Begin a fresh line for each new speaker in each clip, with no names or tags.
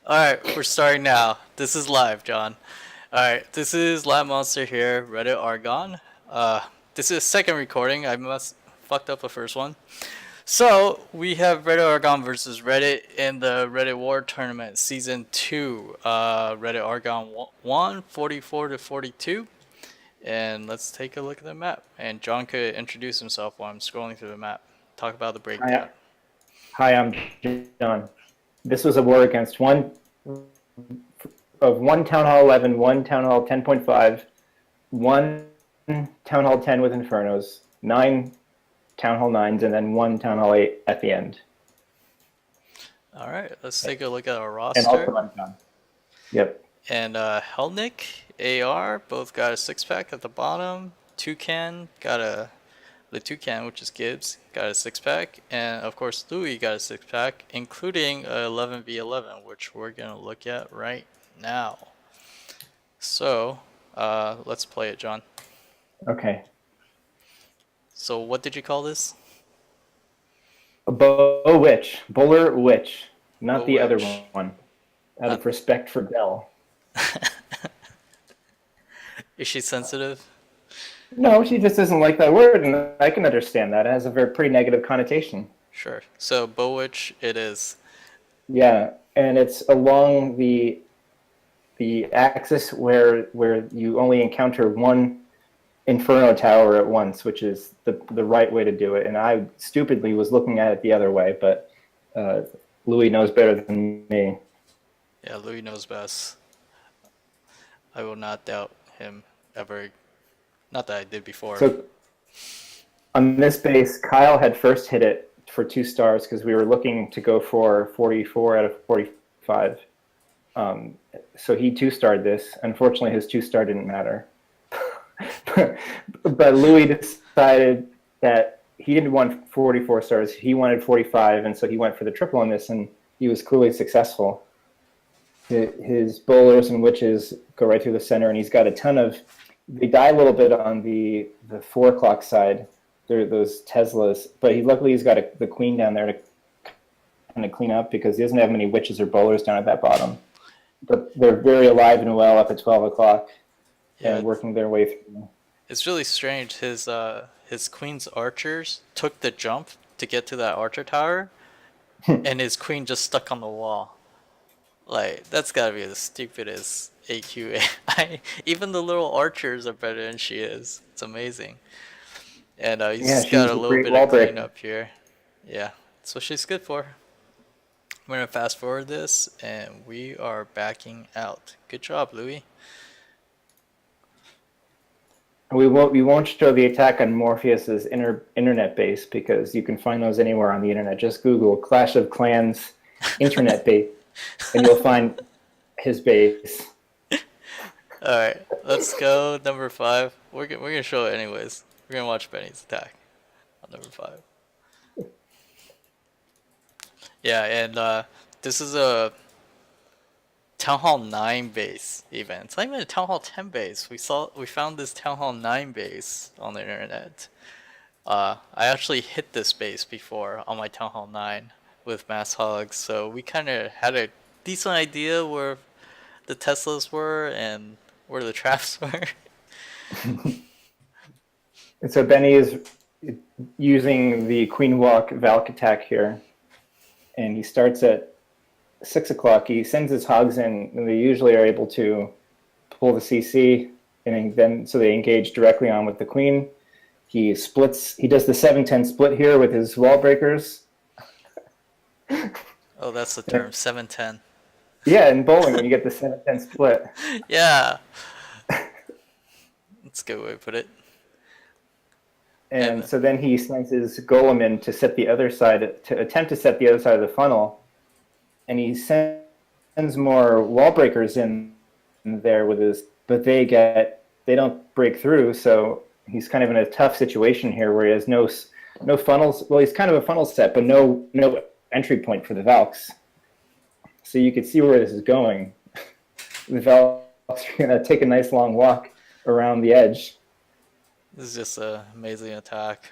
Alright, we're starting now. This is live, John. Alright, this is Lab Monster here, Reddit Argon. Uh, this is second recording. I must fucked up the first one. So, we have Reddit Argon versus Reddit in the Reddit War Tournament Season 2. Reddit Argon won 44 to 42. And let's take a look at the map. And John could introduce himself while I'm scrolling through the map. Talk about the breakdown.
Hi, hi, I'm John. This was a war against one Town Hall 11, one Town Hall 10.5, one Town Hall 10 with Infernos, 9 Town Hall 9s, and then one Town Hall 8 at the end.
Alright, let's take a look at our
And also
roster.
I'm John. Yep.
And Helnick, AR, both got a six pack at the bottom. Toucan got the Toucan, which is Gibbs, got a six pack, and of course Louis got a six pack, including a 11v11, which we're gonna look at right now. So let's play it, John.
Okay.
So what did you call this?
Bow Witch, Bowler Witch, not
Bow
the other
Witch.
one. Out of respect for Dell.
Is she sensitive?
No, she just doesn't like that word, and I can understand that. It has a pretty negative connotation.
Sure. So Bowwitch it is.
Yeah, and it's along the axis where you only encounter one Inferno tower at once, which is the right way to do it. And I stupidly was looking at it the other way, but Louis knows better than me.
Yeah, Louis knows best. I will not doubt him ever. Not that I did before.
So on this base, Kyle had first hit it for 2 stars because we were looking to go for 44 out of 45. So he 2-starred this. Unfortunately, his 2-star didn't matter. But Louis decided that he didn't want 44 stars. He wanted 45, and so he went for the triple on this, and he was clearly successful. His bowlers and witches go right through the center, and he's got a ton of... They die a little bit on the 4 o'clock side. They're those Teslas, but luckily he's got the queen down there to kind of clean up because he doesn't have many witches or bowlers down at that bottom. But they're very alive and well up at 12 o'clock and working their way through.
It's really strange. His queen's archers took the jump to get to that archer tower, and his queen just stuck on the wall. Like, that's gotta be the stupidest AQA. Even the little archers are better than she is. It's amazing. And he's just got a little bit of cleanup here. Yeah, that's what she's good for. I'm gonna fast forward this, and we are backing out. Good job, Louis.
We won't show the attack on Morpheus's internet base because you can find those anywhere on the internet. Just Google Clash of Clans internet base, and you'll find his base.
All right, let's go number 5. We're gonna show it anyways. We're gonna watch Benny's attack on number 5. Yeah, and this is a Town Hall 9 base even. It's not even a Town Hall 10 base. We found this Town Hall 9 base on the internet. I actually hit this base before on my Town Hall 9 with Mass Hogs, so we kind of had a decent idea where the Teslas were and where the traps were.
And so Benny is using the Queen Walk Valk attack here, and he starts at 6 o'clock. He sends his hogs in, and they usually are able to pull the CC, and then so they engage directly on with the queen. He splits. He does the 7-10 split here with his wall breakers.
Oh, that's the term, 7-10.
Yeah, in bowling when you get the 7-10 split.
Yeah, that's a good way to put it.
And so then he sends his golem in to set the other side, to attempt to set the other side of the funnel. And he sends more wall breakers in there with his, but they don't break through. So he's kind of in a tough situation here where he has no funnels. Well, he's kind of a funnel set, but no entry point for the Valks. So you could see where this is going. The Valks are going to take a nice long walk around the edge.
This is just an amazing attack.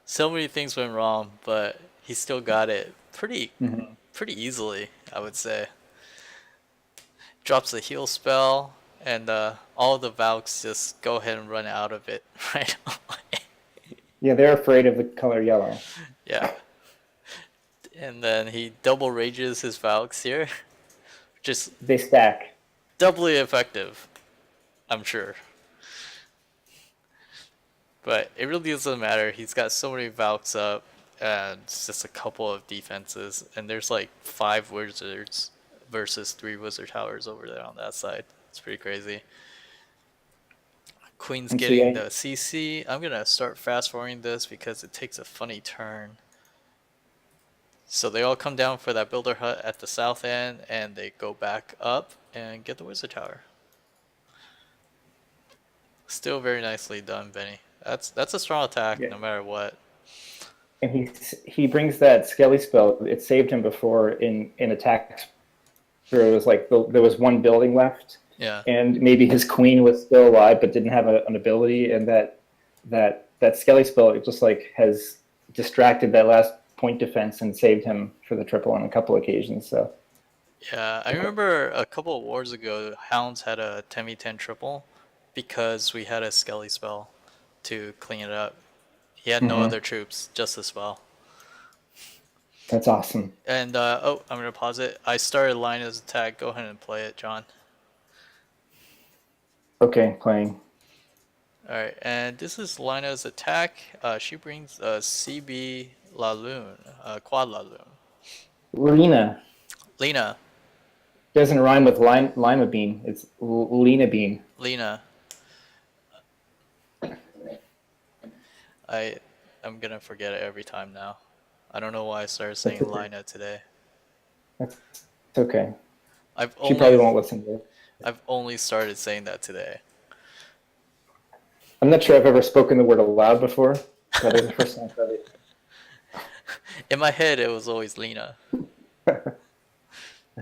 So many things went wrong, but he still got it pretty easily, I would say. drops a heal spell, and all the Valks just go ahead and run out of it right away.
Yeah, they're afraid of the color yellow.
Yeah. And then he double rages his Valks here. Just
They stack.
doubly effective, I'm sure. But it really doesn't matter. He's got so many Valks up, and it's just a couple of defenses. And there's like 5 wizards versus 3 wizard towers over there on that side. It's pretty crazy. Queen's
And so,
getting
yeah,
the CC. I'm gonna start fast forwarding this because it takes a funny turn. So they all come down for that builder hut at the south end, and they go back up and get the wizard tower. Still very nicely done, Benny. That's a strong attack
yeah.
no matter what.
And he brings that Skelly spell. It saved him before in attacks where it was like there was one building left,
Yeah.
and maybe his queen was still alive but didn't have an ability, and that Skelly spell, it just like has distracted that last point defense and saved him for the triple on a couple occasions. So
Yeah, I remember a couple of wars ago, Hounds had a 10v10 triple because we had a Skelly spell to clean it up. He had no other troops, just the spell.
that's awesome.
And, oh, I'm going to pause it. I started Lina's attack. Go ahead and play it, John.
Okay, playing.
Alright, and this is Lina's attack. She brings a CB Laloon, Quad Laloon.
Lena
Lena.
doesn't rhyme with lima bean. It's Lena bean.
Lena. I'm gonna forget it every time now. I don't know why I started saying Lina today.
It's okay.
I've
She probably
only
won't listen to it.
I've only started saying that today.
I'm not sure I've ever spoken the word aloud before, but it's the first time I've heard it.
In my head, it was always Lena.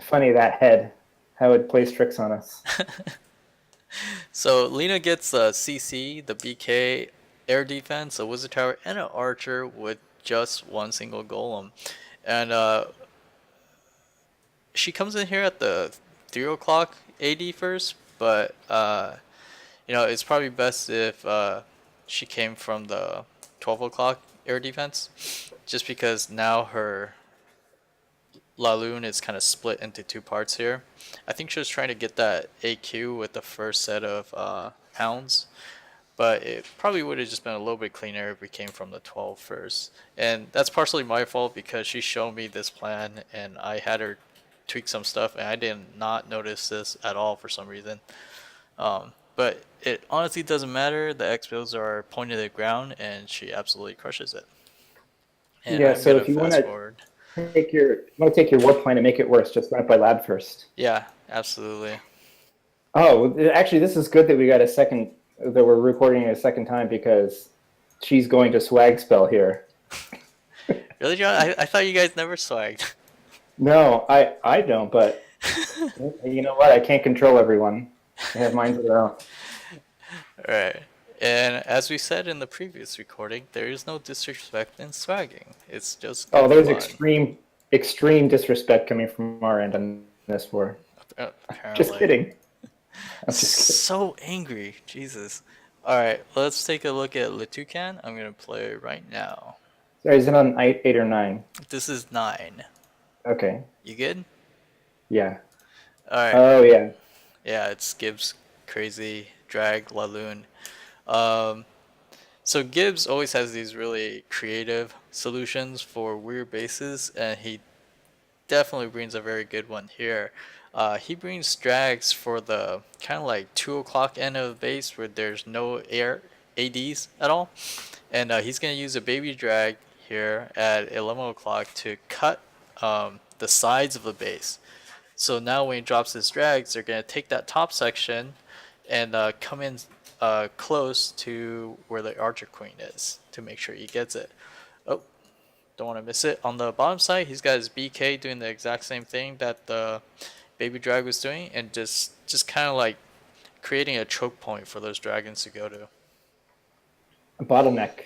Funny, that head, how it plays tricks on us.
So Lena gets a CC, the BK, air defense, a wizard tower, and an archer with just one single golem. And she comes in here at the 3 o'clock AD first, but you know, it's probably best if she came from the 12 o'clock air defense, just because now her Laloon is kind of split into 2 parts here. I think she was trying to get that AQ with the first set of hounds, but it probably would have just been a little bit cleaner if we came from the 12 first. And that's partially my fault because she showed me this plan and I had her tweak some stuff and I did not notice this at all for some reason. But it honestly doesn't matter. The X builds are pointed at the ground and she absolutely crushes it. And
Yeah,
I'm
so
gonna
if you
fast
want
forward.
to take your war plan and make it worse, just run it by lab first.
Yeah, absolutely.
Oh, actually, this is good that we got a second, that we're recording it a second time because she's going to swag spell here.
Really, John? I thought you guys never swagged.
No, I don't, but you know what? I can't control everyone. They have minds of their own.
Alright. And as we said in the previous recording, there is no disrespect in swagging. It's just good
There's
fun.
extreme disrespect coming from our end on this war.
Apparently.
Just kidding. I'm just kidding.
So angry. Jesus. Alright, let's take a look at Litukan. I'm going to play it right now.
Sorry, is it on 8 or 9?
This is 9.
Okay.
You good?
Yeah.
Alright.
Oh, yeah.
Yeah, it's Gibbs, Crazy, Drag, Laloon. So Gibbs always has these really creative solutions for weird bases, and he definitely brings a very good one here. He brings drags for the kind of like 2 o'clock end of the base where there's no air ADs at all. And he's going to use a baby drag here at 11 o'clock to cut the sides of the base. So now when he drops his drags, they're going to take that top section and come in close to where the archer queen is to make sure he gets it. Oh, don't want to miss it. On the bottom side, he's got his BK doing the exact same thing that the baby drag was doing, and just kind of like creating a choke point for those dragons to go to.
A bottleneck.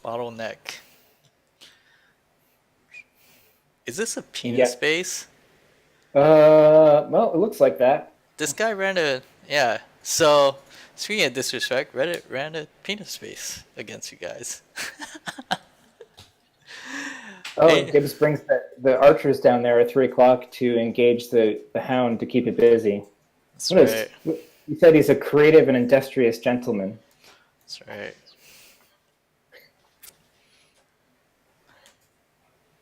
Bottleneck. Is this a penis base?
Well, it looks like that.
This guy ran a yeah. So speaking of disrespect, Reddit ran a penis base against you guys.
Oh,
Hey,
Gibbs brings the archers down there at 3 o'clock to engage the hound to keep it busy.
that's
What
right.
is? He said he's a creative and industrious gentleman,
That's right.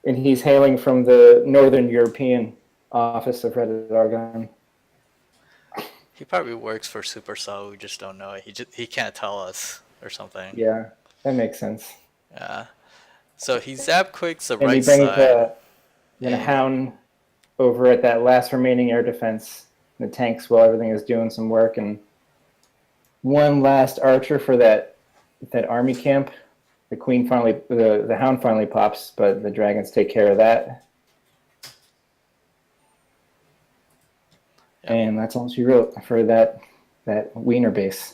and he's hailing from the Northern European office of Reddit Argon.
He probably works for Supercell. We just don't know it. He can't tell us or something.
Yeah, that makes sense.
Yeah. So he zap quicks the
And he
right
brings
side.
a
And
hound over at that last remaining air defense, the tanks, while everything is doing some work, and one last archer for that army camp. The hound finally pops, but the dragons take care of that.
yep,
And that's all she wrote for that Wiener base.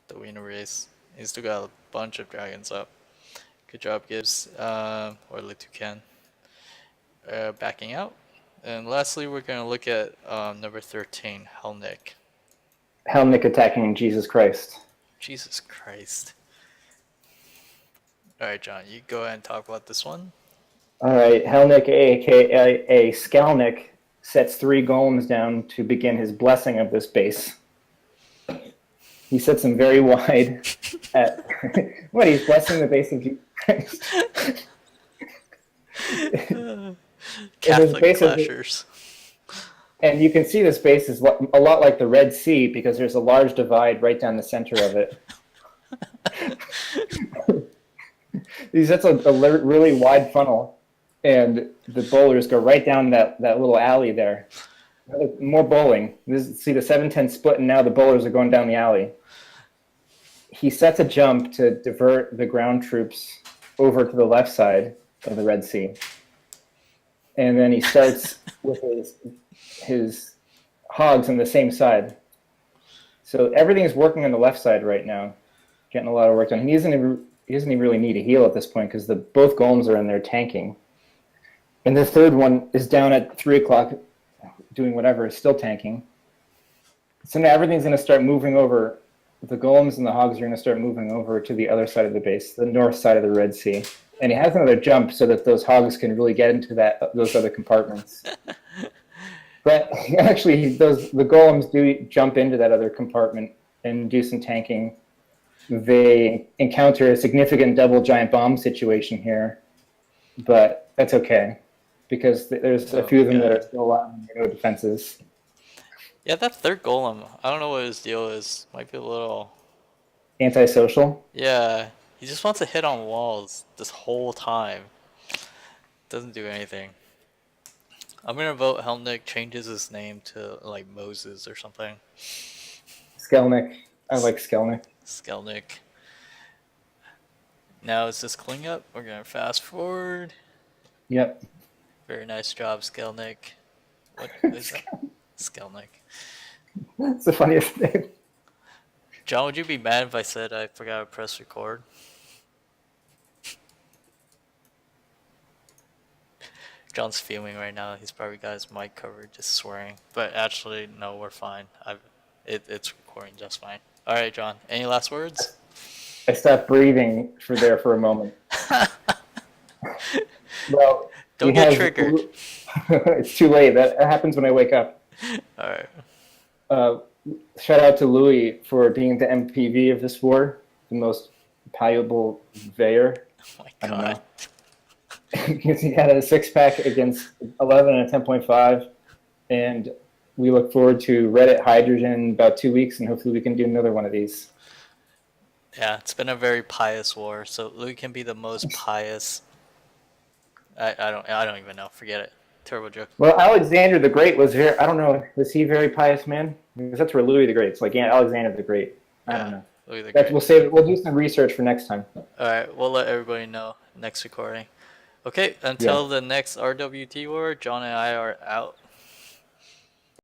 the wiener race. He's still got a bunch of dragons up. Good job, Gibbs. Or Litucan. Backing out. And lastly, we're going to look at number 13, Helnick.
Helnick attacking Jesus Christ.
Jesus Christ. Alright, John, you go ahead and talk about this one.
All right, Helnick, aka Skalnick, sets 3 golems down to begin his blessing of this base. He sets them very wide. What? He's blessing the base of Jesus Christ.
Catholic
base is-
clashers.
And you can see this base is a lot like the Red Sea because there's a large divide right down the center of it. That's a really wide funnel, and the bowlers go right down that little alley there. More bowling. See the 7-10 split, and now the bowlers are going down the alley. He sets a jump to divert the ground troops over to the left side of the Red Sea. And then he starts with his hogs on the same side. So everything's working on the left side right now, getting a lot of work done. He doesn't even really need a heal at this point because both golems are in there tanking. And the third one is down at 3 o'clock doing whatever, still tanking. So now everything's going to start moving over. The golems and the hogs are going to start moving over to the other side of the base, the north side of the Red Sea. And he has another jump so that those hogs can really get into those other compartments. But actually, the golems do jump into that other compartment and do some tanking. They encounter a significant double giant bomb situation here, but that's okay because there's a few of them that are still alive and no defenses.
Yeah, that third golem, I don't know what his deal is. Might be a little...
Antisocial?
Yeah, he just wants to hit on walls this whole time. Doesn't do anything. I'm gonna vote Helmnick changes his name to like Moses or something.
Skelnick. I like Skelnick.
Skelnick. Now is this clean up? We're gonna fast forward.
Yep.
Very nice job, Skelnick. What is that? Skelnick.
That's the funniest name.
John, would you be mad if I said I forgot to press record? John's fuming right now. He's probably got his mic covered, just swearing. But actually, no, we're fine. It's recording just fine. All right, John. Any last words?
I stopped breathing for a moment. Well,
Don't get triggered.
It's too late. That happens when I wake up.
All right.
Shout out to Louis for being the MPV of this war, the most valuable Veyer.
Oh my god.
Because he had a 6-pack against 11 and a 10.5, and we look forward to Reddit Hydrogen in about 2 weeks, and hopefully we can do another one of these.
Yeah, it's been a very pious war, so Louis can be the most pious. I don't even know. Forget it. Terrible joke.
Well, Alexander the Great was very, I don't know, was he a very pious man? Because that's where Louis the Great's like, yeah, Alexander the Great. I don't know.
Louis the Great.
We'll save it. We'll do some research for next time.
All right, we'll let everybody know next recording. Okay, until the next RWT war, John and I are out.